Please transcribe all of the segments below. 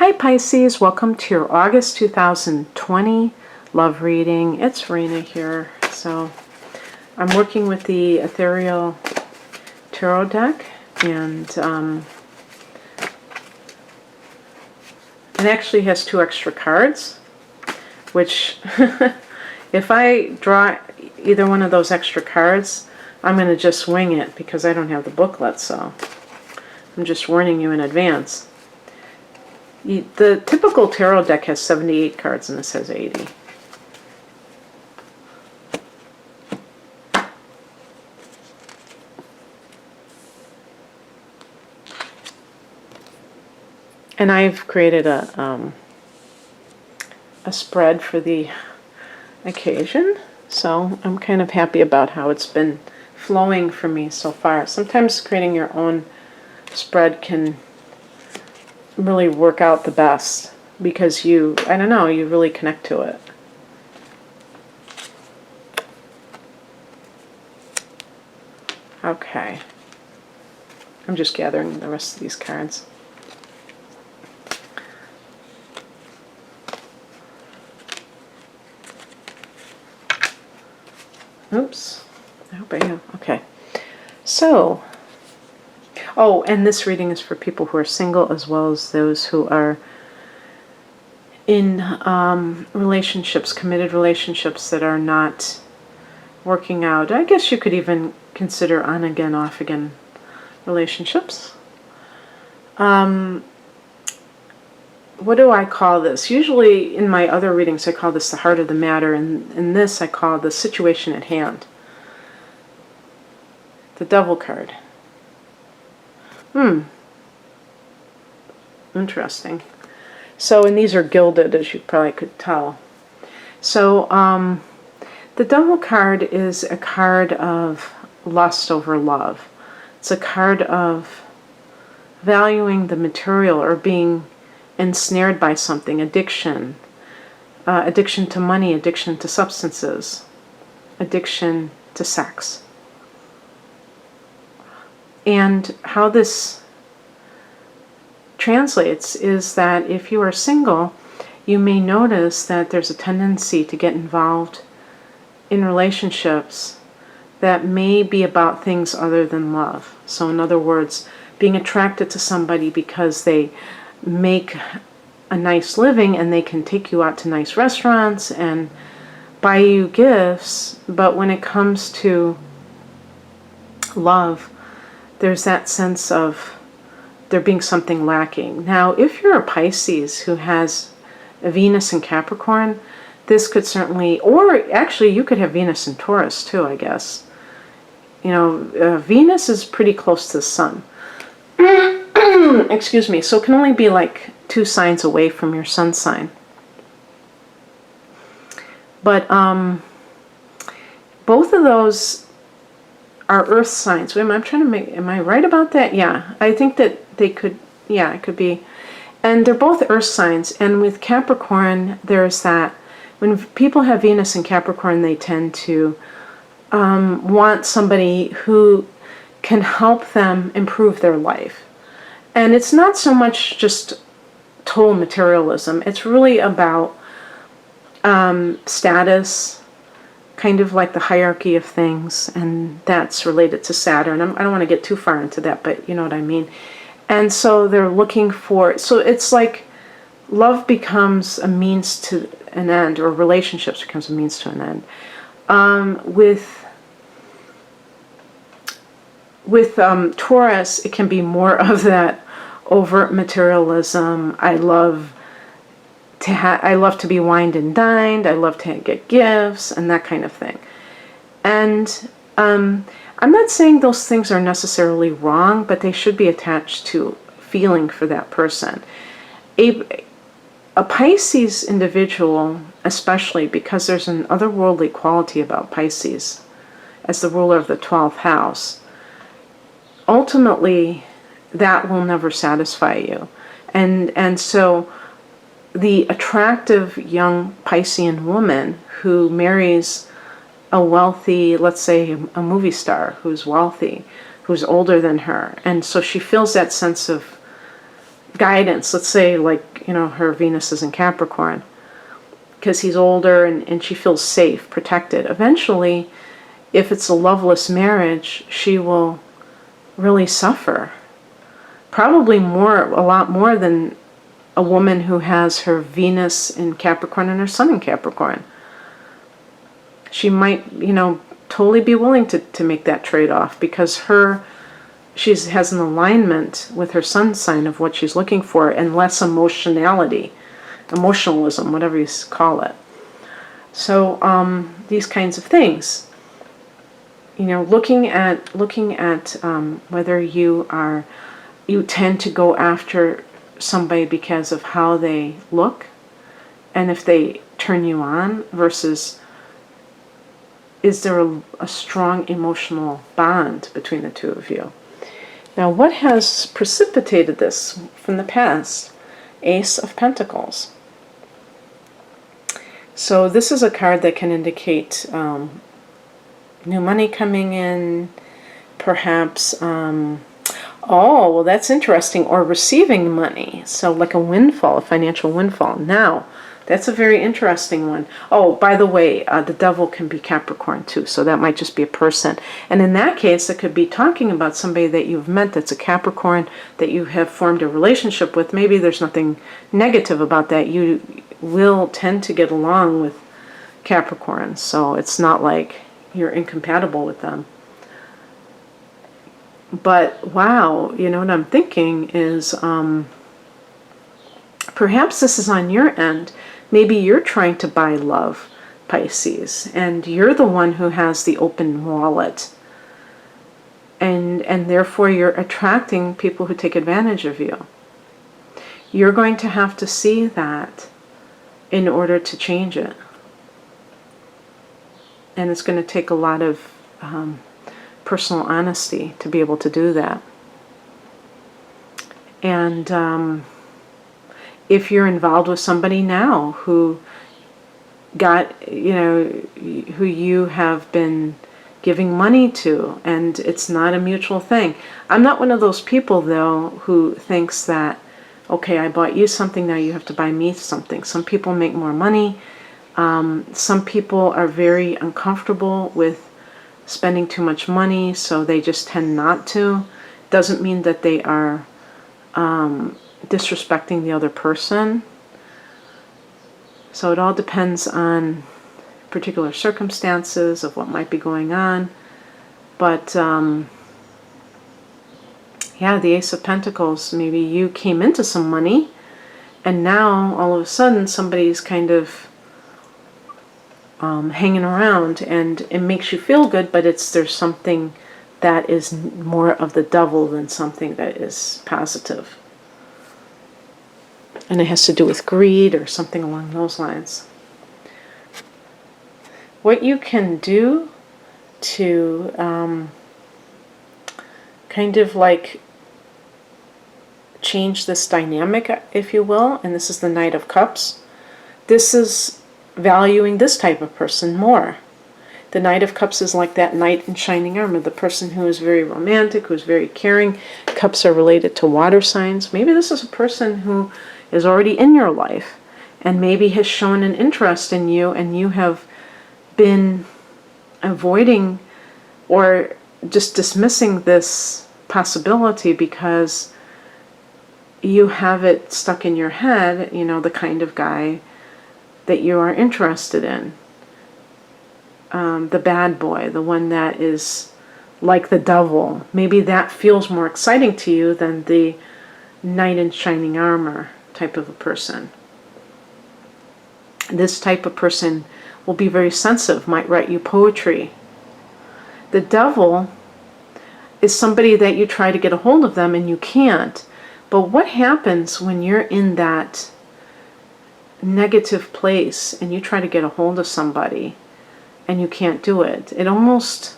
Hi Pisces, welcome to your August 2020 love reading. It's Raina here. So I'm working with the Ethereal Tarot deck, and it actually has 2 extra cards, which if I draw either one of those extra cards, I'm going to just wing it because I don't have the booklet, so I'm just warning you in advance. The typical tarot deck has 78 cards and this has 80. And I've created a spread for the occasion, so I'm kind of happy about how it's been flowing for me so far. Sometimes creating your own spread can really work out the best because you really connect to it. Okay. I'm just gathering the rest of these cards. Oops. I hope I have. Okay. So, oh, and this reading is for people who are single as well as those who are in relationships, committed relationships that are not working out. I guess you could even consider on again, off again relationships. What do I call this? Usually in my other readings I call this the heart of the matter, and in this I call the situation at hand. The Devil card. Interesting. So, and these are gilded, as you probably could tell. So, the Devil card is a card of lust over love. It's a card of valuing the material or being ensnared by something, addiction, addiction to money, addiction to substances, addiction to sex. And how this translates is that if you are single, you may notice that there's a tendency to get involved in relationships that may be about things other than love. So in other words, being attracted to somebody because they make a nice living and they can take you out to nice restaurants and buy you gifts, but when it comes to love, there's that sense of there being something lacking. Now, if you're a Pisces who has a Venus in Capricorn, this could certainly, or actually you could have Venus in Taurus too, I guess. You know, Venus is pretty close to the Sun. Excuse me, so it can only be like 2 signs away from your Sun sign. But both of those are Earth signs. Wait a minute, I'm trying to make, am I right about that? Yeah, I think that they could, yeah, it could be. And they're both Earth signs, and with Capricorn, there's that, when people have Venus in Capricorn, they tend to want somebody who can help them improve their life. And it's not so much just total materialism. It's really about status, kind of like the hierarchy of things, and that's related to Saturn. I don't want to get too far into that, but you know what I mean. And so they're looking for, so it's like love becomes a means to an end, or relationships becomes a means to an end. With Taurus, it can be more of that overt materialism. I love to be wined and dined. I love to get gifts and that kind of thing. And I'm not saying those things are necessarily wrong, but they should be attached to feeling for that person. A Pisces individual, especially because there's an otherworldly quality about Pisces as the ruler of the 12th house, ultimately that will never satisfy you. And so the attractive young Piscean woman who marries a wealthy, let's say a movie star who's wealthy, who's older than her, and so she feels that sense of guidance. Let's say, like, her Venus is in Capricorn, because he's older and she feels safe, protected. Eventually, if it's a loveless marriage, she will really suffer. Probably a lot more than a woman who has her Venus in Capricorn and her Sun in Capricorn. She might, totally be willing to make that trade-off, because she has an alignment with her sun sign of what she's looking for, and less emotionalism, whatever you call it. So these kinds of things, looking at whether you tend to go after somebody because of how they look, and if they turn you on, versus is there a strong emotional bond between the two of you. Now, what has precipitated this from the past? Ace of Pentacles. So this is a card that can indicate new money coming in, perhaps, oh, well, that's interesting, or receiving money. So like a windfall, a financial windfall. Now, that's a very interesting one. Oh, by the way, the devil can be Capricorn too, so that might just be a person. And in that case, it could be talking about somebody that you've met that's a Capricorn, that you have formed a relationship with. Maybe there's nothing negative about that. You will tend to get along with Capricorns, so it's not like you're incompatible with them. But wow, what I'm thinking is perhaps this is on your end. Maybe you're trying to buy love, Pisces, and you're the one who has the open wallet. And therefore you're attracting people who take advantage of you. You're going to have to see that in order to change it. And it's going to take a lot of personal honesty to be able to do that. And if you're involved with somebody now who who you have been giving money to, and it's not a mutual thing. I'm not one of those people, though, who thinks that, okay, I bought you something, now you have to buy me something. Some people make more money. Some people are very uncomfortable with spending too much money, so they just tend not to. Doesn't mean that they are disrespecting the other person. So it all depends on particular circumstances of what might be going on. But yeah, the Ace of Pentacles, maybe you came into some money and now all of a sudden somebody's kind of hanging around, and it makes you feel good, but there's something that is more of the devil than something that is positive. And it has to do with greed or something along those lines. What you can do to kind of like change this dynamic, if you will, and this is the Knight of Cups. This is valuing this type of person more. The Knight of Cups is like that knight in shining armor, the person who is very romantic, who is very caring. Cups are related to water signs. Maybe this is a person who is already in your life and maybe has shown an interest in you, and you have been avoiding or just dismissing this possibility because you have it stuck in your head, the kind of guy that you are interested in. The bad boy, the one that is like the devil. Maybe that feels more exciting to you than the knight in shining armor type of a person. This type of person will be very sensitive, might write you poetry. The devil is somebody that you try to get a hold of them and you can't. But what happens when you're in that negative place and you try to get a hold of somebody and you can't do it? It almost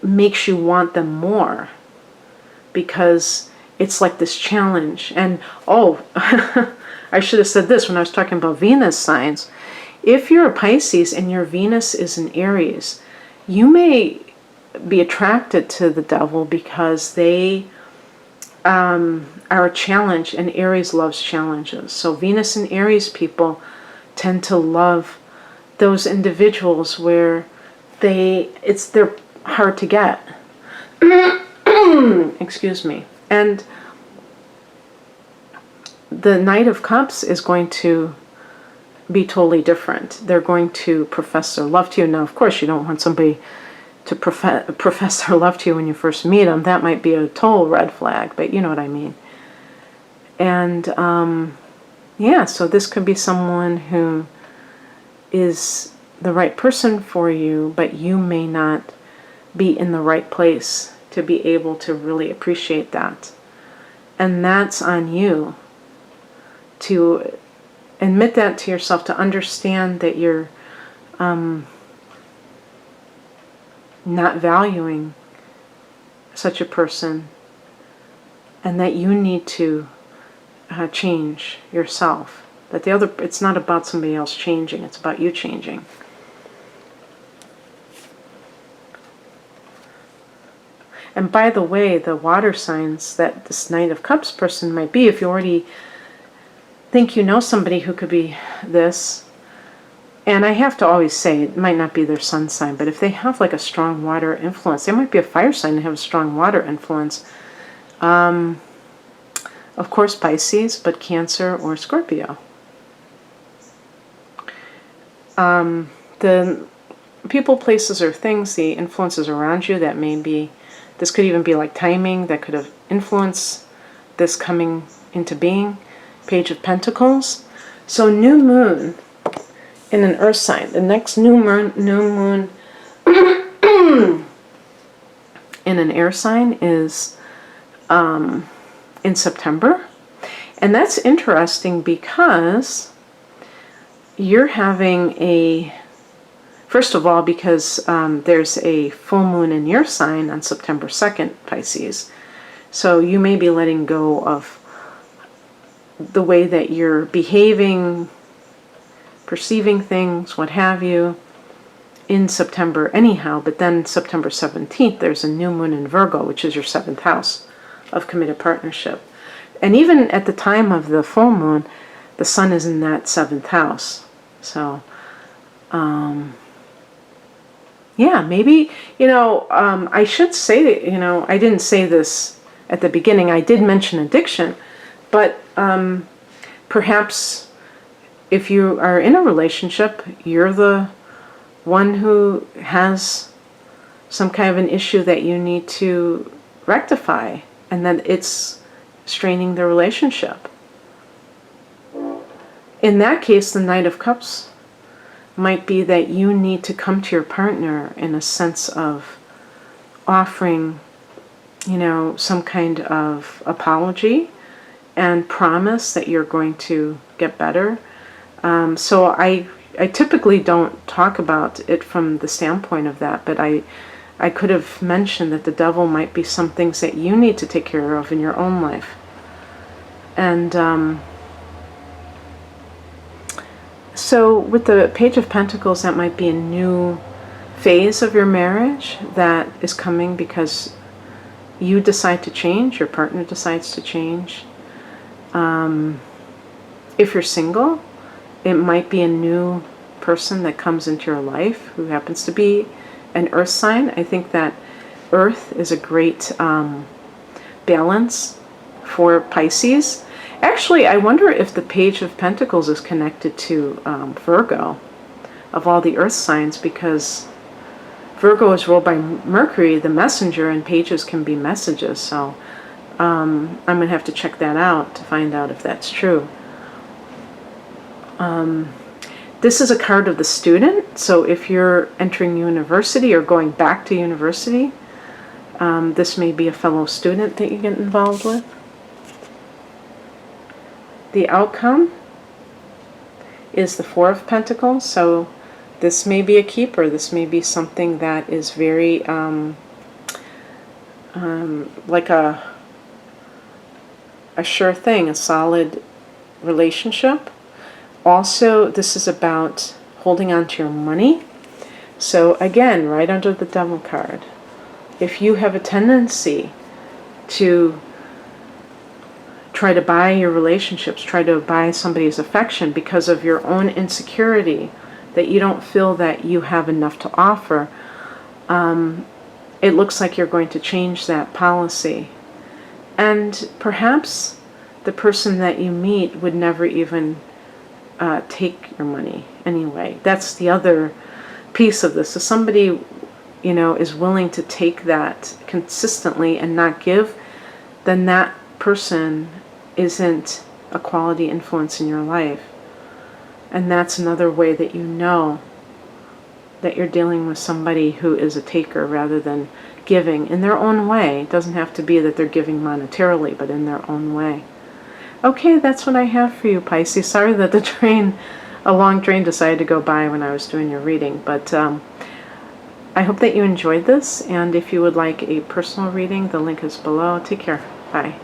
makes you want them more, because it's like this challenge. And I should have said this when I was talking about Venus signs. If you're a Pisces and your Venus is in Aries, you may be attracted to the devil because they are a challenge, and Aries loves challenges. So Venus and Aries people tend to love those individuals where they're hard to get. Excuse me. And the Knight of Cups is going to be totally different. They're going to profess their love to you. Now, of course, you don't want somebody to profess their love to you when you first meet them. That might be a total red flag, but you know what I mean. And yeah, so this could be someone who is the right person for you, but you may not be in the right place to be able to really appreciate that. And that's on you to admit that to yourself, to understand that you're not valuing such a person, and that you need to change yourself. That it's not about somebody else changing, it's about you changing. And by the way, the water signs that this Knight of Cups person might be, if you already think you know somebody who could be this, and I have to always say, it might not be their sun sign, but if they have like a strong water influence, they might be a fire sign and have a strong water influence. Of course, Pisces, but Cancer or Scorpio. The people, places, or things, the influences around you, that may be, this could even be like timing, that could have influenced this coming into being. Page of Pentacles. So new moon in an earth sign. The next new moon in an air sign is in September. And that's interesting because you're having first of all, because there's a full moon in your sign on September 2nd, Pisces. So you may be letting go of the way that you're behaving, perceiving things, what have you, in September anyhow. But then September 17th, there's a new moon in Virgo, which is your 7th house of committed partnership. And even at the time of the full moon, the sun is in that 7th house. So, yeah, maybe, I should say that, I didn't say this at the beginning. I did mention addiction, but perhaps if you are in a relationship, you're the one who has some kind of an issue that you need to rectify, and then it's straining the relationship. In that case, the Knight of Cups might be that you need to come to your partner in a sense of offering, some kind of apology and promise that you're going to get better. So I typically don't talk about it from the standpoint of that, but I could have mentioned that the devil might be some things that you need to take care of in your own life. And so with the Page of Pentacles, that might be a new phase of your marriage that is coming because you decide to change, your partner decides to change. If you're single, it might be a new person that comes into your life who happens to be an earth sign. I think that earth is a great balance for Pisces. Actually, I wonder if the Page of Pentacles is connected to Virgo, of all the earth signs, because Virgo is ruled by Mercury, the messenger, and pages can be messages. So I'm going to have to check that out to find out if that's true. This is a card of the student. So if you're entering university or going back to university, this may be a fellow student that you get involved with. The outcome is the Four of Pentacles. So this may be a keeper. This may be something that is very like a sure thing, a solid relationship. Also, this is about holding on to your money. So again, right under the Devil card, if you have a tendency to try to buy your relationships, try to buy somebody's affection because of your own insecurity, that you don't feel that you have enough to offer, it looks like you're going to change that policy. And perhaps the person that you meet would never even take your money anyway. That's the other piece of this. If somebody, is willing to take that consistently and not give, then that person isn't a quality influence in your life. And that's another way that you know that you're dealing with somebody who is a taker rather than giving in their own way. It doesn't have to be that they're giving monetarily, but in their own way. Okay, that's what I have for you, Pisces. Sorry that a long train decided to go by when I was doing your reading, but I hope that you enjoyed this, and if you would like a personal reading, the link is below. Take care. Bye.